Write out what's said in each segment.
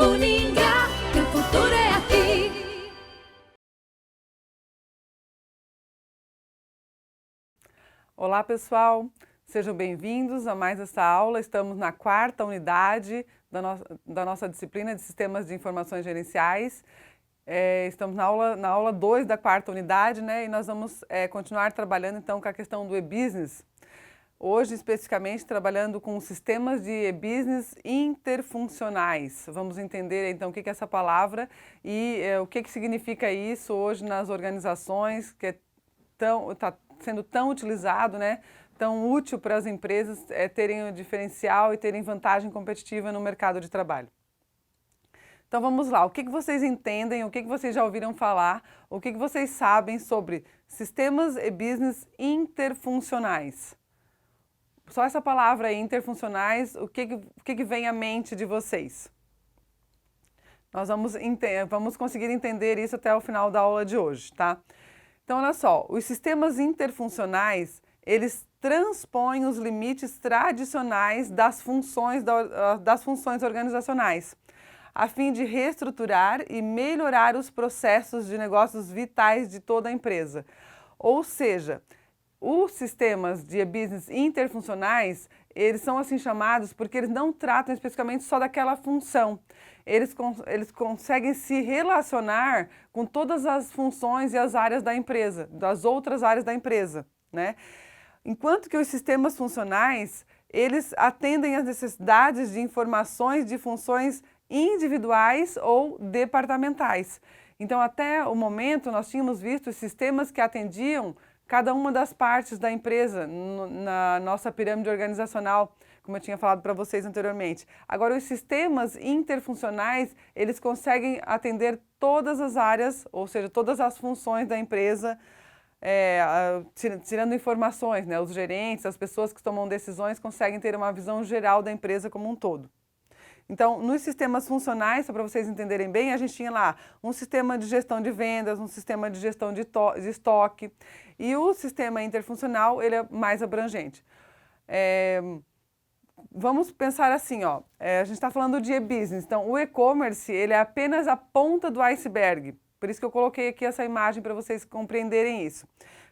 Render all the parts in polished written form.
Uninga, que o futuro é aqui. Olá pessoal, sejam bem-vindos a mais essa aula. Estamos na quarta unidade da nossa disciplina de Sistemas de Informações Gerenciais. Estamos na aula 2 da quarta unidade, né? E nós vamos continuar trabalhando então com a questão do e-business. Hoje, especificamente, trabalhando com sistemas de e-business interfuncionais. Vamos entender, então, o que é essa palavra e o que significa isso hoje nas organizações, que está sendo tão utilizado, né? Tão útil para as empresas terem um diferencial e terem vantagem competitiva no mercado de trabalho. Então, vamos lá. O que vocês entendem, o que vocês já ouviram falar, o que vocês sabem sobre sistemas e-business interfuncionais? Só essa palavra aí, interfuncionais, o que vem à mente de vocês? Nós vamos conseguir entender isso até o final da aula de hoje, tá? Então, olha só, os sistemas interfuncionais, eles transpõem os limites tradicionais das funções organizacionais, a fim de reestruturar e melhorar os processos de negócios vitais de toda a empresa. Ou seja, os sistemas de e-business interfuncionais, eles são assim chamados porque eles não tratam especificamente só daquela função. Eles conseguem se relacionar com todas as funções e as áreas da empresa, das outras áreas da empresa, né? Enquanto que os sistemas funcionais, eles atendem às necessidades de informações de funções individuais ou departamentais. Então, até o momento, nós tínhamos visto sistemas que atendiam cada uma das partes da empresa na nossa pirâmide organizacional, como eu tinha falado para vocês anteriormente. Agora, os sistemas interfuncionais, eles conseguem atender todas as áreas, ou seja, todas as funções da empresa, tirando informações, né? Os gerentes, as pessoas que tomam decisões conseguem ter uma visão geral da empresa como um todo. Então, nos sistemas funcionais, só para vocês entenderem bem, a gente tinha lá um sistema de gestão de vendas, um sistema de gestão de estoque, e o sistema interfuncional, ele é mais abrangente. Vamos pensar assim, ó, a gente está falando de e-business, então o e-commerce, ele é apenas a ponta do iceberg, por isso que eu coloquei aqui essa imagem para vocês compreenderem isso.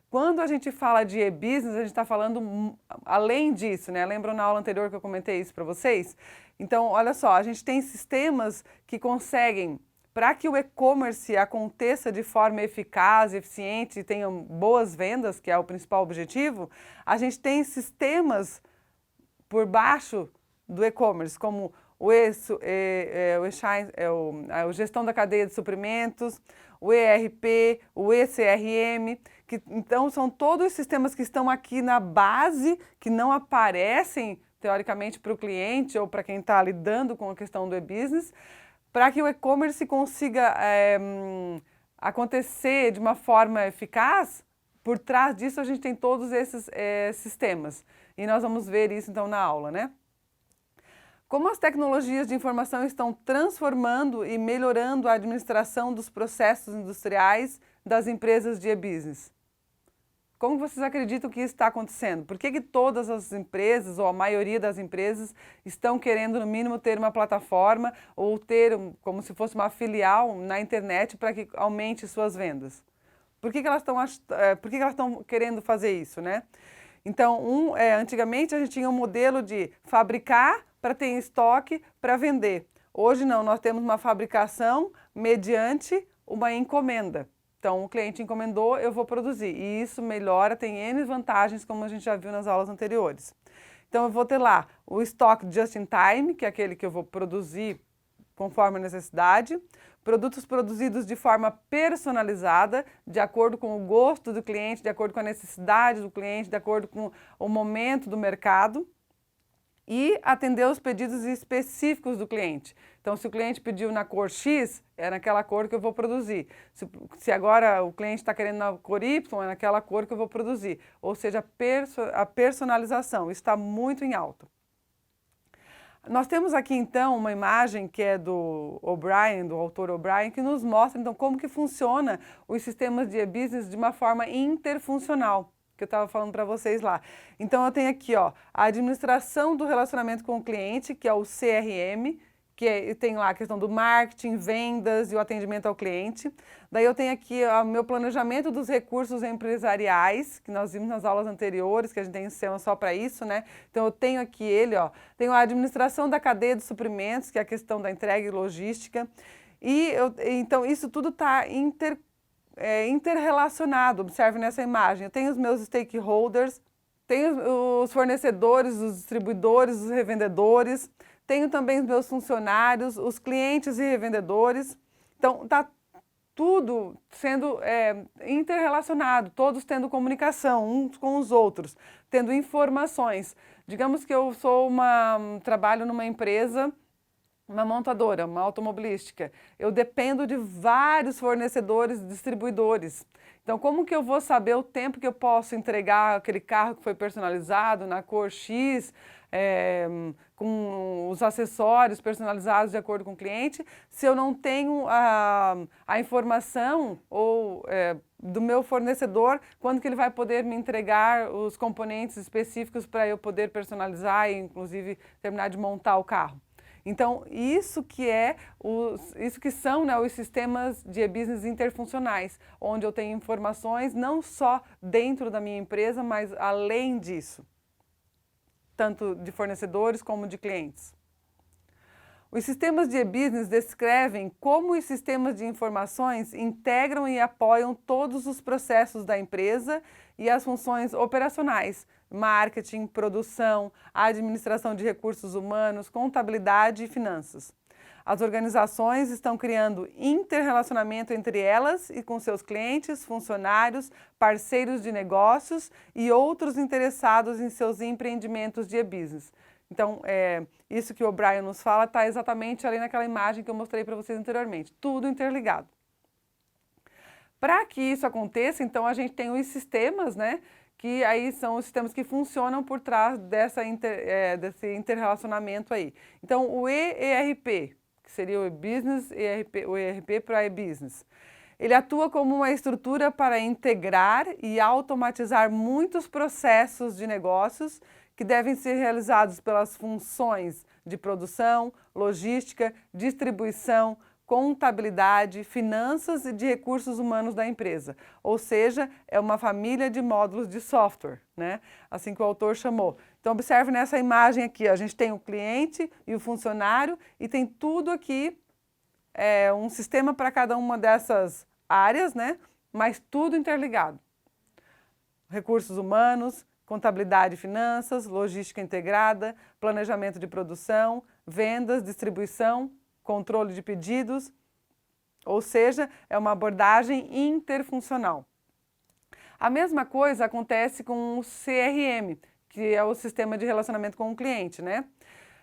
Quando a gente fala de e-business, a gente está falando além disso, né? Lembram na aula anterior que eu comentei isso para vocês? Então, olha só, a gente tem sistemas que conseguem, para que o e-commerce aconteça de forma eficaz, eficiente e tenha boas vendas, que é o principal objetivo, a gente tem sistemas por baixo do e-commerce, como a gestão da cadeia de suprimentos, o ERP, o ECRM, que então são todos os sistemas que estão aqui na base, que não aparecem teoricamente para o cliente ou para quem está lidando com a questão do e-business, para que o e-commerce consiga acontecer de uma forma eficaz. Por trás disso a gente tem todos esses sistemas e nós vamos ver isso então na aula, né? Como as tecnologias de informação estão transformando e melhorando a administração dos processos industriais das empresas de e-business? Como vocês acreditam que isso está acontecendo? Por que todas as empresas, ou a maioria das empresas, estão querendo, no mínimo, ter uma plataforma ou ter como se fosse uma filial na internet para que aumente suas vendas? Por que elas estão querendo fazer isso, né? Então, antigamente a gente tinha um modelo de fabricar para ter em estoque para vender. Hoje não, nós temos uma fabricação mediante uma encomenda. Então, o cliente encomendou, eu vou produzir. E isso melhora, tem N vantagens, como a gente já viu nas aulas anteriores. Então, eu vou ter lá o estoque just in time, que é aquele que eu vou produzir conforme a necessidade. Produtos produzidos de forma personalizada, de acordo com o gosto do cliente, de acordo com a necessidade do cliente, de acordo com o momento do mercado. E atender os pedidos específicos do cliente. Então, se o cliente pediu na cor X, é naquela cor que eu vou produzir. Se agora o cliente está querendo na cor Y, é naquela cor que eu vou produzir. Ou seja, a personalização está muito em alta. Nós temos aqui, então, uma imagem que é do O'Brien, do autor O'Brien, que nos mostra, então, como que funciona os sistemas de e-business de uma forma interfuncional, que eu estava falando para vocês lá. Então, eu tenho aqui, ó, a administração do relacionamento com o cliente, que é o CRM, tem lá a questão do marketing, vendas e o atendimento ao cliente. Daí eu tenho aqui o meu planejamento dos recursos empresariais, que nós vimos nas aulas anteriores, que a gente tem um sistema só para isso, né? Então eu tenho aqui ele, ó, tenho a administração da cadeia de suprimentos, que é a questão da entrega e logística. Então isso tudo está interrelacionado, observe nessa imagem. Eu tenho os meus stakeholders, tenho os fornecedores, os distribuidores, os revendedores, tenho também os meus funcionários, os clientes e revendedores. Então, está tudo sendo interrelacionado, todos tendo comunicação uns com os outros, tendo informações. Digamos que eu trabalho numa empresa, uma montadora, uma automobilística. Eu dependo de vários fornecedores e distribuidores. Então, como que eu vou saber o tempo que eu posso entregar aquele carro que foi personalizado na cor X, com os acessórios personalizados de acordo com o cliente, se eu não tenho a informação do meu fornecedor, quando que ele vai poder me entregar os componentes específicos para eu poder personalizar e, inclusive, terminar de montar o carro. Então, isso que são, né, os sistemas de e-business interfuncionais, onde eu tenho informações não só dentro da minha empresa, mas além disso, tanto de fornecedores como de clientes. Os sistemas de e-business descrevem como os sistemas de informações integram e apoiam todos os processos da empresa e as funções operacionais, marketing, produção, administração de recursos humanos, contabilidade e finanças. As organizações estão criando interrelacionamento entre elas e com seus clientes, funcionários, parceiros de negócios e outros interessados em seus empreendimentos de e-business. Então, isso que o Brian nos fala está exatamente ali naquela imagem que eu mostrei para vocês anteriormente, tudo interligado. Para que isso aconteça, então, a gente tem os sistemas, né? Que aí são os sistemas que funcionam por trás desse interrelacionamento aí. Então, o ERP, que seria o e-business, o ERP para e-business, ele atua como uma estrutura para integrar e automatizar muitos processos de negócios que devem ser realizados pelas funções de produção, logística, distribuição, contabilidade, finanças e de recursos humanos da empresa. Ou seja, é uma família de módulos de software, né? Assim que o autor chamou. Então, observe nessa imagem aqui, ó, a gente tem o cliente e o funcionário e tem tudo aqui, um sistema para cada uma dessas áreas, né? Mas tudo interligado. Recursos humanos, contabilidade e finanças, logística integrada, planejamento de produção, vendas, distribuição, controle de pedidos, ou seja, é uma abordagem interfuncional. A mesma coisa acontece com o CRM, que é o sistema de relacionamento com o cliente, né?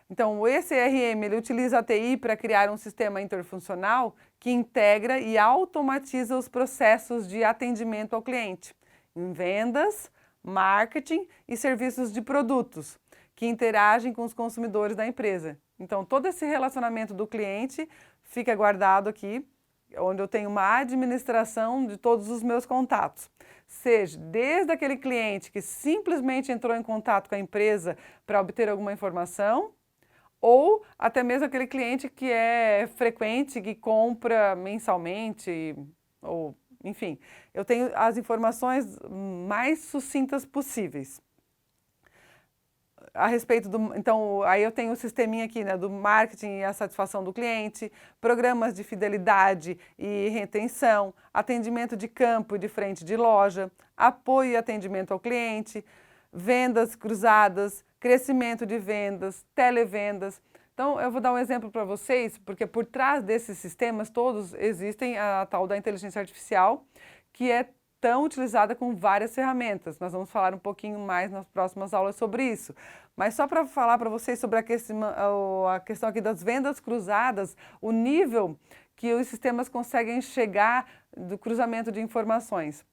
Então, o CRM, ele utiliza a TI para criar um sistema interfuncional que integra e automatiza os processos de atendimento ao cliente, em vendas, marketing e serviços de produtos, que interagem com os consumidores da empresa. Então, todo esse relacionamento do cliente fica guardado aqui, onde eu tenho uma administração de todos os meus contatos. Seja desde aquele cliente que simplesmente entrou em contato com a empresa para obter alguma informação, ou até mesmo aquele cliente que é frequente, que compra mensalmente, ou enfim, eu tenho as informações mais sucintas possíveis. A respeito então, aí eu tenho o sisteminha aqui, né, do marketing e a satisfação do cliente, programas de fidelidade e retenção, atendimento de campo e de frente de loja, apoio e atendimento ao cliente, vendas cruzadas, crescimento de vendas, televendas. Então, eu vou dar um exemplo para vocês, porque por trás desses sistemas todos existem a tal da inteligência artificial, que é tão utilizada com várias ferramentas. Nós vamos falar um pouquinho mais nas próximas aulas sobre isso. Mas só para falar para vocês sobre a questão aqui das vendas cruzadas, o nível que os sistemas conseguem chegar do cruzamento de informações.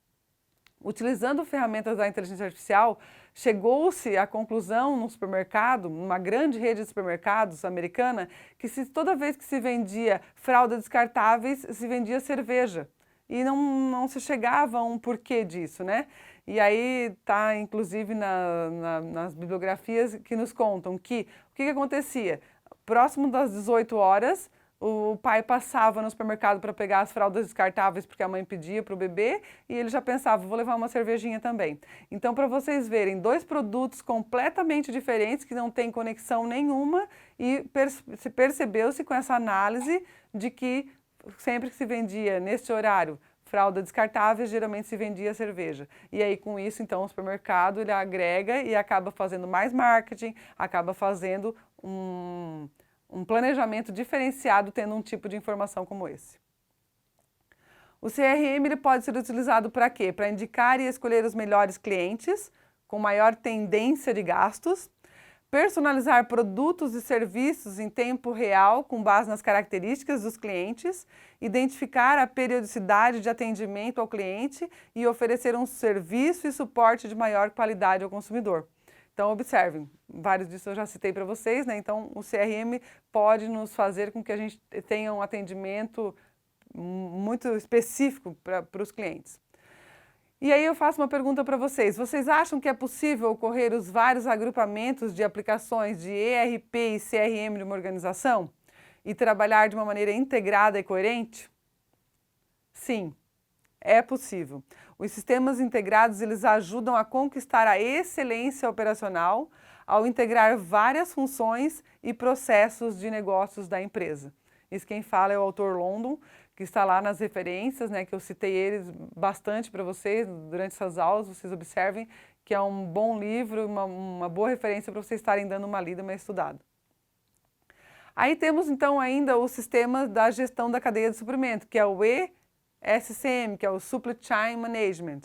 Utilizando ferramentas da inteligência artificial, chegou-se à conclusão num supermercado, numa grande rede de supermercados americana, que toda vez que se vendia fraldas descartáveis, se vendia cerveja. E não se chegava a um porquê disso, né? E aí está, inclusive, nas bibliografias que nos contam que o que acontecia? próximo das 18 horas, o pai passava no supermercado para pegar as fraldas descartáveis porque a mãe pedia para o bebê e ele já pensava, vou levar uma cervejinha também. Então, para vocês verem, dois produtos completamente diferentes que não têm conexão nenhuma e percebeu-se com essa análise de que sempre que se vendia neste horário fralda descartável, geralmente se vendia cerveja. E aí, com isso, então, o supermercado ele agrega e acaba fazendo mais marketing, acaba fazendo um planejamento diferenciado tendo um tipo de informação como esse. O CRM ele pode ser utilizado para quê? Para indicar e escolher os melhores clientes, com maior tendência de gastos, personalizar produtos e serviços em tempo real com base nas características dos clientes, identificar a periodicidade de atendimento ao cliente e oferecer um serviço e suporte de maior qualidade ao consumidor. Então, observem, vários disso eu já citei para vocês, né? Então, o CRM pode nos fazer com que a gente tenha um atendimento muito específico para os clientes. E aí eu faço uma pergunta para vocês. Vocês acham que é possível ocorrer os vários agrupamentos de aplicações de ERP e CRM de uma organização e trabalhar de uma maneira integrada e coerente? Sim, é possível. Os sistemas integrados eles ajudam a conquistar a excelência operacional ao integrar várias funções e processos de negócios da empresa. Isso quem fala é o autor London, que está lá nas referências, né, que eu citei eles bastante para vocês durante essas aulas, vocês observem que é um bom livro, uma boa referência para vocês estarem dando uma lida, uma estudada. Aí temos então ainda o sistema da gestão da cadeia de suprimento, que é o ESCM, que é o Supply Chain Management.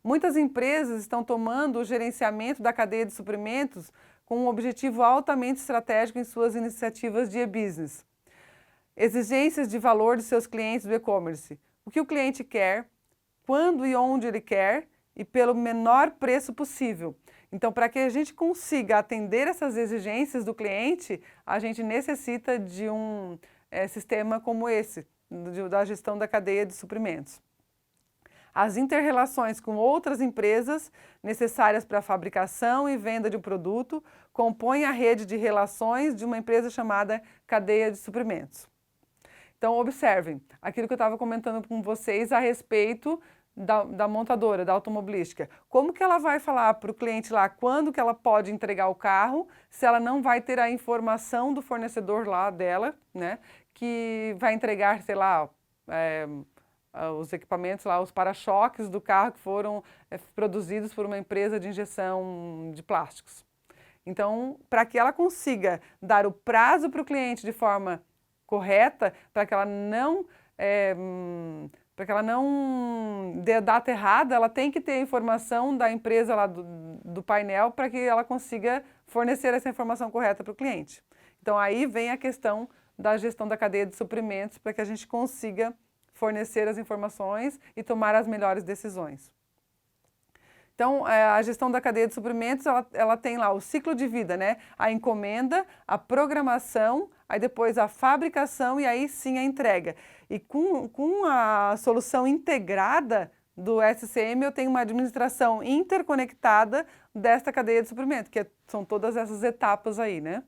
Muitas empresas estão tomando o gerenciamento da cadeia de suprimentos com um objetivo altamente estratégico em suas iniciativas de e-business. Exigências de valor de seus clientes do e-commerce. O que o cliente quer, quando e onde ele quer e pelo menor preço possível. Então, para que a gente consiga atender essas exigências do cliente, a gente necessita de um sistema como esse, da gestão da cadeia de suprimentos. As inter-relações com outras empresas necessárias para a fabricação e venda de um produto compõem a rede de relações de uma empresa chamada cadeia de suprimentos. Então, observem aquilo que eu estava comentando com vocês a respeito da montadora, da automobilística. Como que ela vai falar para o cliente lá quando que ela pode entregar o carro se ela não vai ter a informação do fornecedor lá dela, né, que vai entregar, sei lá, os equipamentos lá, os para-choques do carro que foram produzidos por uma empresa de injeção de plásticos. Então, para que ela consiga dar o prazo para o cliente de forma correta, para que ela não dê a data errada, ela tem que ter a informação da empresa lá do painel para que ela consiga fornecer essa informação correta para o cliente. Então aí vem a questão da gestão da cadeia de suprimentos para que a gente consiga fornecer as informações e tomar as melhores decisões. Então, a gestão da cadeia de suprimentos, ela tem lá o ciclo de vida, né? A encomenda, a programação, aí depois a fabricação e aí sim a entrega. E com a solução integrada do SCM, eu tenho uma administração interconectada desta cadeia de suprimento, que são todas essas etapas aí, né?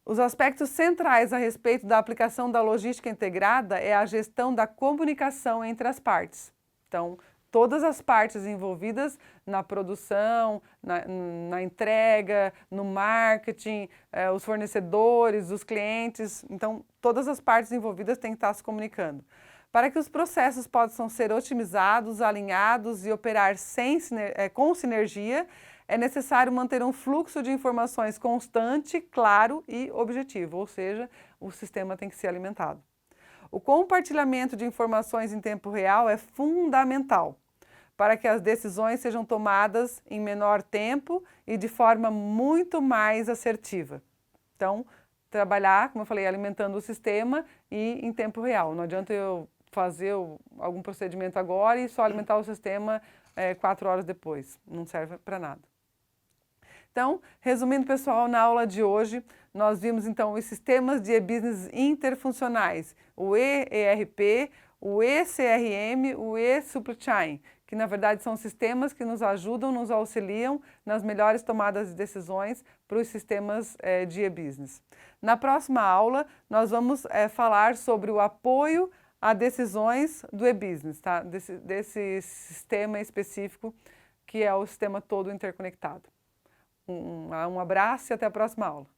Os aspectos centrais a respeito da aplicação da logística integrada é a gestão da comunicação entre as partes. Então, todas as partes envolvidas na produção, na entrega, no marketing, os fornecedores, os clientes. Então, todas as partes envolvidas têm que estar se comunicando. Para que os processos possam ser otimizados, alinhados e operar com sinergia, é necessário manter um fluxo de informações constante, claro e objetivo, ou seja, o sistema tem que ser alimentado. O compartilhamento de informações em tempo real é fundamental para que as decisões sejam tomadas em menor tempo e de forma muito mais assertiva. Então, trabalhar, como eu falei, alimentando o sistema e em tempo real. Não adianta eu fazer algum procedimento agora e só alimentar o sistema 4 horas depois. Não serve para nada. Então, resumindo, pessoal, na aula de hoje, nós vimos então os sistemas de e-business interfuncionais, o ERP, o ECRM, o E-Supply Chain, que na verdade são sistemas que nos ajudam, nos auxiliam nas melhores tomadas de decisões para os sistemas de e-business. Na próxima aula, nós vamos falar sobre o apoio a decisões do e-business, tá? Desse sistema específico que é o sistema todo interconectado. Um abraço e até a próxima aula.